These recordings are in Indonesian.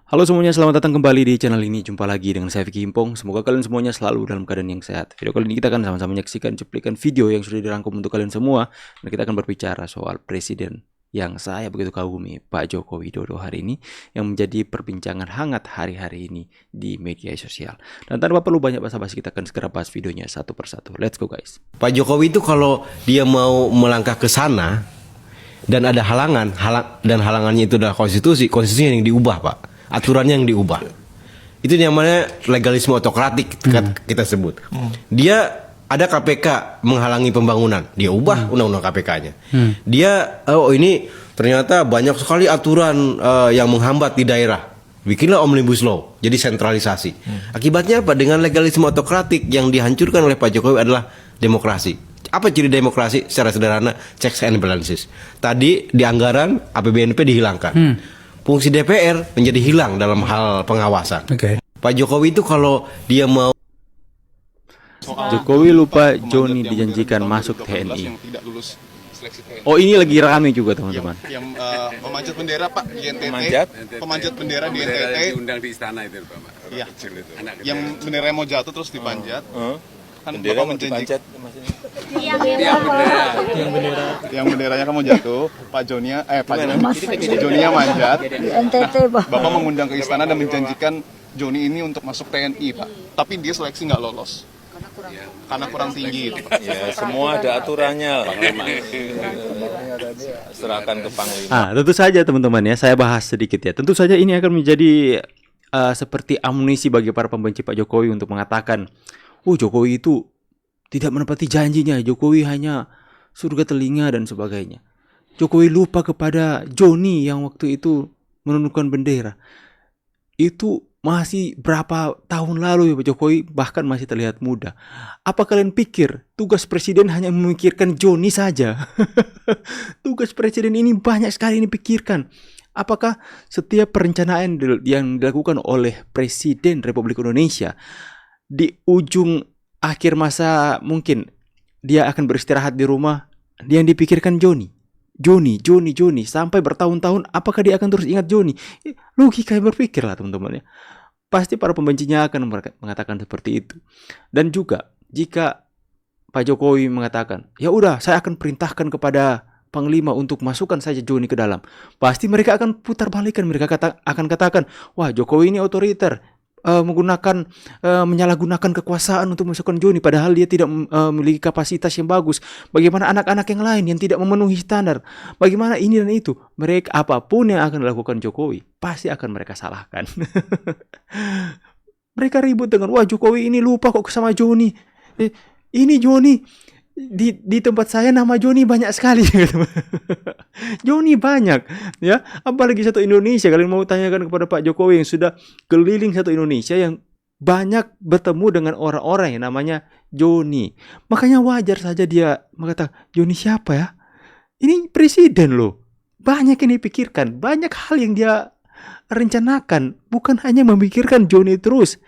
Halo semuanya, selamat datang kembali di channel ini. Jumpa lagi dengan saya Vicky Himpong. Semoga kalian semuanya selalu dalam keadaan yang sehat. Video kali ini kita akan sama-sama menyaksikan cuplikan video yang sudah dirangkum untuk kalian semua. Dan kita akan berbicara soal presiden yang saya begitu kagumi, Pak Joko Widodo hari ini, yang menjadi perbincangan hangat hari-hari ini di media sosial. Dan tanpa perlu banyak basa-basi, kita akan segera bahas videonya satu persatu. Let's go guys. Pak Jokowi itu kalau dia mau melangkah ke sana dan ada halangannya itu adalah konstitusinya yang diubah, Pak. Aturannya yang diubah. Itu namanya legalisme otokratik kita sebut. Dia ada KPK menghalangi pembangunan, dia ubah undang-undang KPK-nya. Dia ini ternyata banyak sekali aturan yang menghambat di daerah. Bikinlah omnibus law, jadi sentralisasi. Akibatnya apa? Dengan legalisme otokratik yang dihancurkan oleh Pak Jokowi adalah demokrasi. Apa ciri demokrasi? Secara sederhana, checks and balances. Tadi di anggaran APBNP dihilangkan. Fungsi DPR menjadi hilang dalam hal pengawasan. Pak Jokowi itu kalau dia mau Jokowi lupa Joni dijanjikan masuk TNI. Oh, ini lagi rame juga teman-teman. Yang memanjat bendera Pak di NTT. Pemanjat bendera di NTT. Diundang di istana itu Pak. Iya. Yang bendera mau jatuh terus dipanjat. Kan Bapak menjanjikan yang benderanya kan mau jatuh, Pak Jonia manjat. NTT, Pak. Bapak mengundang ke istana dan menjanjikan Joni ini untuk masuk TNI, Pak. Tapi dia seleksi nggak lolos. Karena kurang tinggi itu, Pak. Ya, semua ada aturannya, Panglima. Serahkan ke Panglima. Tentu saja teman-teman ya, saya bahas sedikit ya. Tentu saja ini akan menjadi seperti amunisi bagi para pembenci Pak Jokowi untuk mengatakan, Jokowi itu tidak menepati janjinya, Jokowi hanya surga telinga dan sebagainya. Jokowi lupa kepada Joni yang waktu itu menundukkan bendera. Itu masih berapa tahun lalu ya Pak Jokowi, bahkan masih terlihat muda. Apa kalian pikir tugas presiden hanya memikirkan Joni saja? Tugas presiden ini banyak sekali dipikirkan. Apakah setiap perencanaan yang dilakukan oleh Presiden Republik Indonesia di ujung akhir masa mungkin dia akan beristirahat di rumah, dia yang dipikirkan Joni sampai bertahun-tahun, apakah dia akan terus ingat Joni? Logika berpikir lah teman-teman ya. Pasti para pembencinya akan mengatakan seperti itu. Dan juga jika Pak Jokowi mengatakan, ya udah saya akan perintahkan kepada Panglima untuk masukkan saja Joni ke dalam, pasti mereka akan putar balikan. Mereka akan katakan, wah Jokowi ini otoriter, menyalahgunakan kekuasaan untuk masukkan Joni, padahal dia tidak memiliki kapasitas yang bagus. Bagaimana anak-anak yang lain yang tidak memenuhi standar? Bagaimana ini dan itu? Mereka apapun yang akan dilakukan Jokowi pasti akan mereka salahkan. Mereka ribut dengan, wah Jokowi ini lupa kok sama Joni. Ini Joni di tempat saya nama Joni banyak sekali. Joni banyak ya, apalagi satu Indonesia. Kalian mau tanyakan kepada Pak Jokowi yang sudah keliling satu Indonesia, yang banyak bertemu dengan orang-orang yang namanya Joni. Makanya wajar saja dia mengatakan, Joni siapa ya? Ini presiden loh. Banyak yang dipikirkan, banyak hal yang dia rencanakan, bukan hanya memikirkan Joni terus.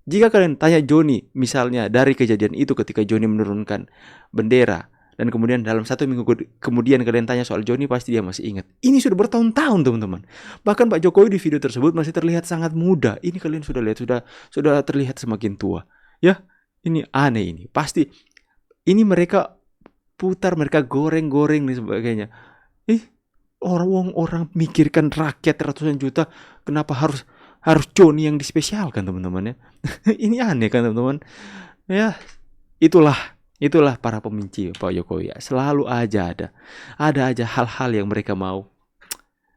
Jika kalian tanya Joni, misalnya dari kejadian itu ketika Joni menurunkan bendera, dan kemudian dalam 1 minggu kemudian kalian tanya soal Joni, pasti dia masih ingat. Ini sudah bertahun-tahun teman-teman. Bahkan Pak Jokowi di video tersebut masih terlihat sangat muda. Ini kalian sudah lihat, sudah terlihat semakin tua. Ya, ini aneh ini. Pasti ini mereka putar, mereka goreng-goreng dan sebagainya. Orang mikirkan rakyat ratusan juta, kenapa harus Joni yang dispesialkan teman-teman ya. Ini aneh kan teman-teman ya. Itulah para pembenci Pak Jokowi ya. Selalu aja ada aja hal-hal yang mereka mau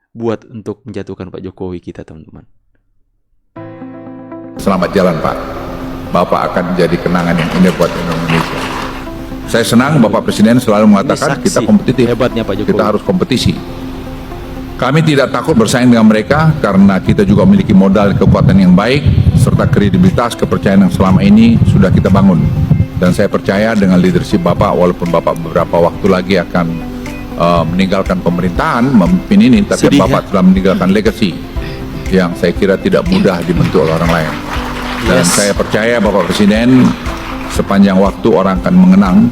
buat untuk menjatuhkan Pak Jokowi kita teman-teman. Selamat jalan Pak. Bapak akan menjadi kenangan yang indah buat Indonesia. Saya senang Bapak Presiden selalu mengatakan kita kompetitif. Hebatnya Pak Jokowi. Kita harus kompetisi. Kami tidak takut bersaing dengan mereka karena kita juga memiliki modal kekuatan yang baik serta kredibilitas kepercayaan yang selama ini sudah kita bangun. Dan saya percaya dengan leadership Bapak, walaupun Bapak beberapa waktu lagi akan meninggalkan pemerintahan, memimpin ini, tapi Bapak telah meninggalkan legacy yang saya kira tidak mudah dibentuk oleh orang lain. Dan saya percaya Bapak Presiden sepanjang waktu orang akan mengenang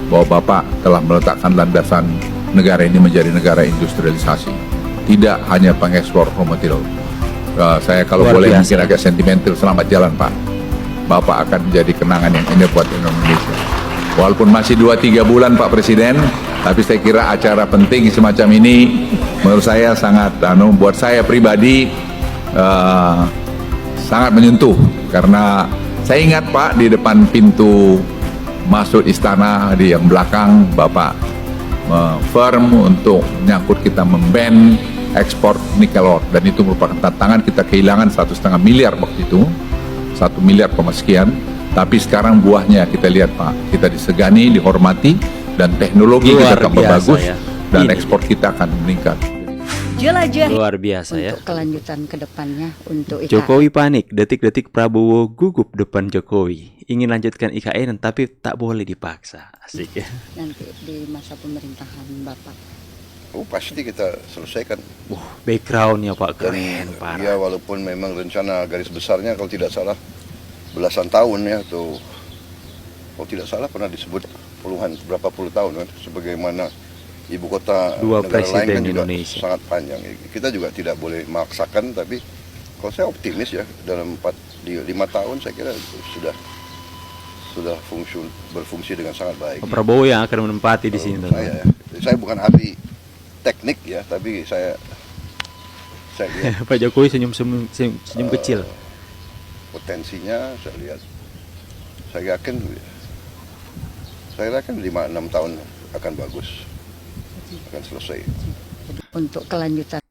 bahwa Bapak telah meletakkan landasan negara ini menjadi negara industrialisasi. Tidak hanya pengekspor raw material, Saya kalau Luar boleh biasa. mungkin agak sentimental, selamat jalan Pak. Bapak akan menjadi kenangan yang indah buat Indonesia. Walaupun masih 2-3 bulan Pak Presiden, tapi saya kira acara penting semacam ini menurut saya sangat, buat saya pribadi sangat menyentuh. Karena saya ingat Pak, di depan pintu masuk istana di yang belakang Bapak firm untuk menyangkut kita memban ekspor nikel ore, dan itu merupakan tantangan. Kita kehilangan 1,5 miliar waktu itu, 1 miliar sekian, tapi sekarang buahnya kita lihat Pak, kita disegani, dihormati, dan teknologi Luar kita tambah biasa bagus, ya. dan Ini ekspor kita akan meningkat. Jelajah Luar biasa ya. untuk kelanjutan ke depannya untuk IKN. Jokowi panik, detik-detik Prabowo gugup depan Jokowi. Ingin lanjutkan IKN tapi tak boleh dipaksa. Asik ya. Nanti di masa pemerintahan Bapak. Oh, pasti kita selesaikan. Backgroundnya Pak Dan keren, parah. ya walaupun memang rencana garis besarnya kalau tidak salah belasan tahun ya, atau kalau tidak salah pernah disebut puluhan, berapa puluh tahun kan, sebagaimana ibu kota Dua negara lain presiden kan juga Indonesia. sangat panjang. Kita juga tidak boleh memaksakan, tapi kalau saya optimis ya, dalam 5 tahun saya kira sudah berfungsi dengan sangat baik. Pak Prabowo yang akan menempati di sini. Saya bukan ahli teknik ya, tapi saya lihat Pak Jokowi senyum kecil. potensinya, saya yakin 5-6 tahun akan bagus, akan selesai. Untuk kelanjutan.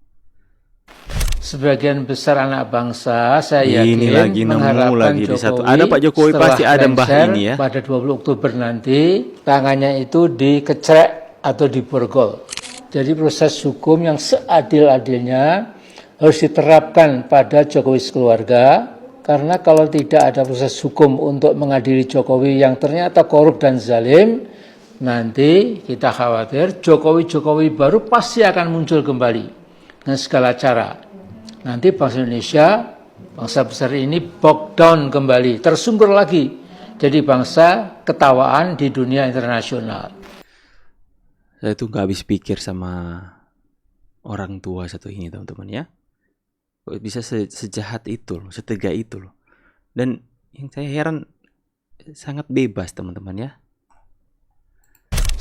Sebagian besar anak bangsa saya Ini yakin lagi nemu mengharapkan lagi di satu. Jokowi Ada Pak Jokowi, setelah pasti ada Mbah lengser ini ya. pada 20 Oktober nanti tangannya itu dikecrek atau diborgol. Jadi proses hukum yang seadil-adilnya harus diterapkan pada Jokowi sekeluarga, karena kalau tidak ada proses hukum untuk mengadili Jokowi yang ternyata korup dan zalim, nanti kita khawatir Jokowi baru pasti akan muncul kembali dengan segala cara. Nanti bangsa Indonesia, bangsa besar ini bogged down kembali, tersungkur lagi jadi bangsa ketawaan di dunia internasional. Saya tuh nggak habis pikir sama orang tua satu ini teman-teman ya. Kok bisa sejahat itu loh, setega itu loh. Dan yang saya heran, sangat bebas teman-teman ya.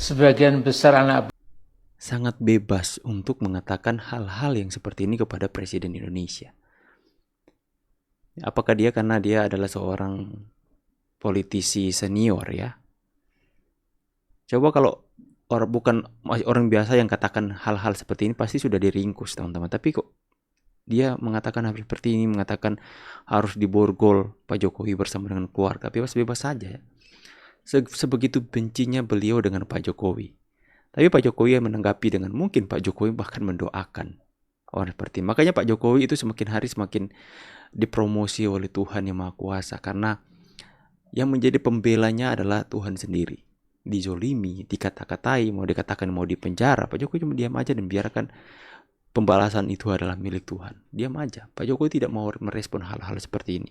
Sebagian besar anak Sangat bebas untuk mengatakan hal-hal yang seperti ini kepada Presiden Indonesia. Apakah dia karena dia adalah seorang politisi senior ya? Coba kalau bukan orang biasa yang katakan hal-hal seperti ini pasti sudah diringkus teman-teman. Tapi kok dia mengatakan hal seperti ini, mengatakan harus diborgol Pak Jokowi bersama dengan keluarga, bebas-bebas saja ya. Sebegitu bencinya beliau dengan Pak Jokowi. Tapi Pak Jokowi yang menanggapi dengan mungkin Pak Jokowi bahkan mendoakan orang seperti ini. Makanya Pak Jokowi itu semakin hari semakin dipromosi oleh Tuhan Yang Maha Kuasa, karena yang menjadi pembelanya adalah Tuhan sendiri. Dizolimi, dikata-katai, mau dikatakan mau dipenjara, Pak Jokowi cuma diam aja dan biarkan pembalasan itu adalah milik Tuhan. Diam aja. Pak Jokowi tidak mau merespon hal-hal seperti ini.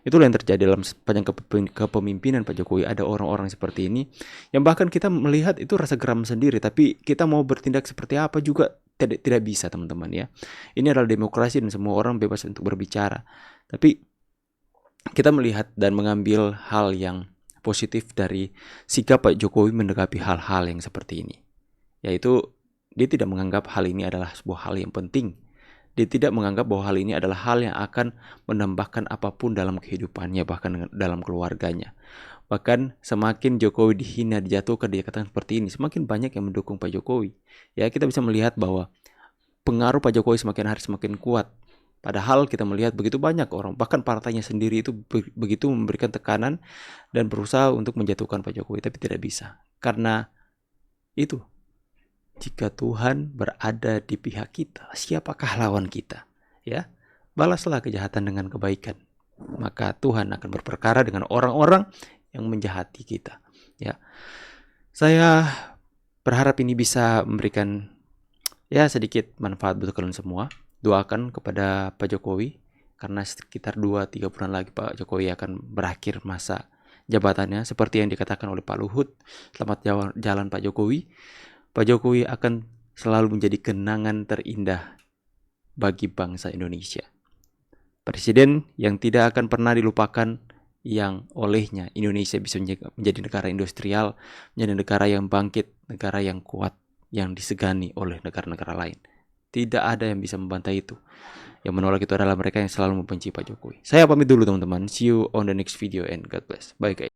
Itulah yang terjadi dalam sepanjang kepemimpinan Pak Jokowi. Ada orang-orang seperti ini yang bahkan kita melihat itu rasa geram sendiri, tapi kita mau bertindak seperti apa juga tidak bisa teman-teman ya. Ini adalah demokrasi dan semua orang bebas untuk berbicara. Tapi kita melihat dan mengambil hal yang positif dari sikap Pak Jokowi menanggapi hal-hal yang seperti ini. Yaitu dia tidak menganggap hal ini adalah sebuah hal yang penting. Dia tidak menganggap bahwa hal ini adalah hal yang akan menambahkan apapun dalam kehidupannya, bahkan dalam keluarganya. Bahkan semakin Jokowi dihina, dijatuhkan, dia katakan seperti ini, semakin banyak yang mendukung Pak Jokowi. Ya, kita bisa melihat bahwa pengaruh Pak Jokowi semakin hari semakin kuat. Padahal kita melihat begitu banyak orang, bahkan partainya sendiri itu begitu memberikan tekanan dan berusaha untuk menjatuhkan Pak Jokowi, tapi tidak bisa. Karena itu, jika Tuhan berada di pihak kita, siapakah lawan kita? Ya, balaslah kejahatan dengan kebaikan. Maka Tuhan akan berperkara dengan orang-orang yang menjahati kita. Ya, saya berharap ini bisa memberikan ya sedikit manfaat buat kalian semua. Doakan kepada Pak Jokowi, karena sekitar 2-3 bulan lagi Pak Jokowi akan berakhir masa jabatannya. Seperti yang dikatakan oleh Pak Luhut, selamat jalan Pak Jokowi. Pak Jokowi akan selalu menjadi kenangan terindah bagi bangsa Indonesia. Presiden yang tidak akan pernah dilupakan, yang olehnya Indonesia bisa menjadi negara industrial, menjadi negara yang bangkit, negara yang kuat, yang disegani oleh negara-negara lain. Tidak ada yang bisa membantai itu. Yang menolak itu adalah mereka yang selalu membenci Pak Jokowi. Saya pamit dulu teman-teman. See you on the next video and God bless. Bye guys.